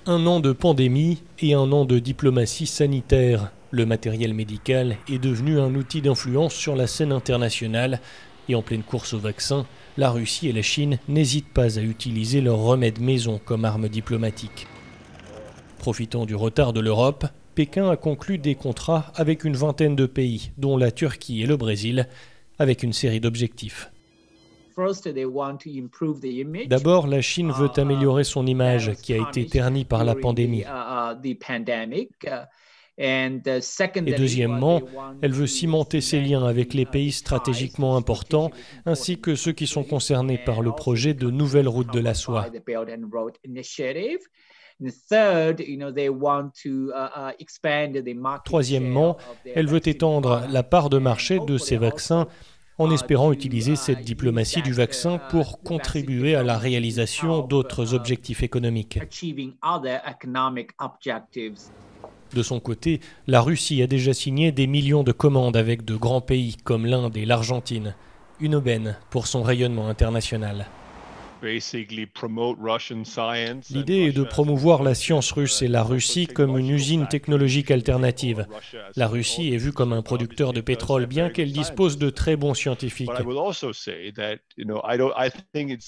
Un an de pandémie et un an de diplomatie sanitaire. Le matériel médical est devenu un outil d'influence sur la scène internationale. Et en pleine course au vaccin, la Russie et la Chine n'hésitent pas à utiliser leurs remèdes maison comme arme diplomatique. Profitant du retard de l'Europe, Pékin a conclu des contrats avec une vingtaine de pays, dont la Turquie et le Brésil, avec une série d'objectifs. D'abord, la Chine veut améliorer son image, qui a été ternie par la pandémie. Et deuxièmement, elle veut cimenter ses liens avec les pays stratégiquement importants, ainsi que ceux qui sont concernés par le projet de nouvelles routes de la soie. Troisièmement, elle veut étendre la part de marché de ces vaccins en espérant utiliser cette diplomatie du vaccin pour contribuer à la réalisation d'autres objectifs économiques. De son côté, la Russie a déjà signé des millions de commandes avec de grands pays comme l'Inde et l'Argentine, une aubaine pour son rayonnement international. L'idée est de promouvoir la science russe et la Russie comme une usine technologique alternative. La Russie est vue comme un producteur de pétrole, bien qu'elle dispose de très bons scientifiques.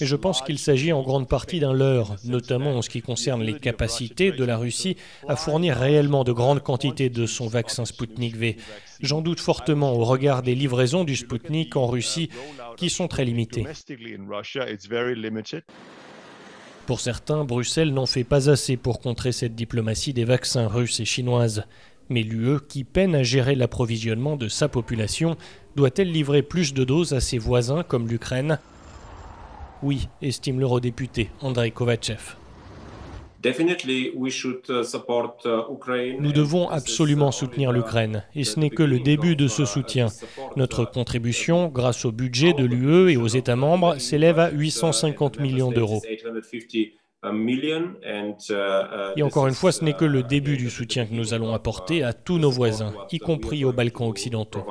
Et je pense qu'il s'agit en grande partie d'un leurre, notamment en ce qui concerne les capacités de la Russie à fournir réellement de grandes quantités de son vaccin Sputnik V. J'en doute fortement au regard des livraisons du Sputnik en Russie qui sont très limitées. Pour certains, Bruxelles n'en fait pas assez pour contrer cette diplomatie des vaccins russes et chinoises. Mais l'UE, qui peine à gérer l'approvisionnement de sa population, doit-elle livrer plus de doses à ses voisins comme l'Ukraine? Oui, estime l'eurodéputé Andrei Kovatchev. Nous devons absolument soutenir l'Ukraine, et ce n'est que le début de ce soutien. Notre contribution, grâce au budget de l'UE et aux États membres, s'élève à 850 millions d'euros. Et encore une fois, ce n'est que le début du soutien que nous allons apporter à tous nos voisins, y compris aux Balkans occidentaux.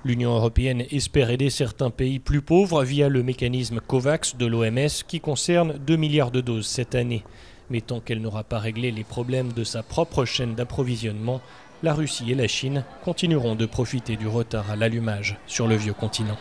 L'Union européenne espère aider certains pays plus pauvres via le mécanisme COVAX de l'OMS qui concerne 2 milliards de doses cette année. Mais tant qu'elle n'aura pas réglé les problèmes de sa propre chaîne d'approvisionnement, la Russie et la Chine continueront de profiter du retard à l'allumage sur le vieux continent.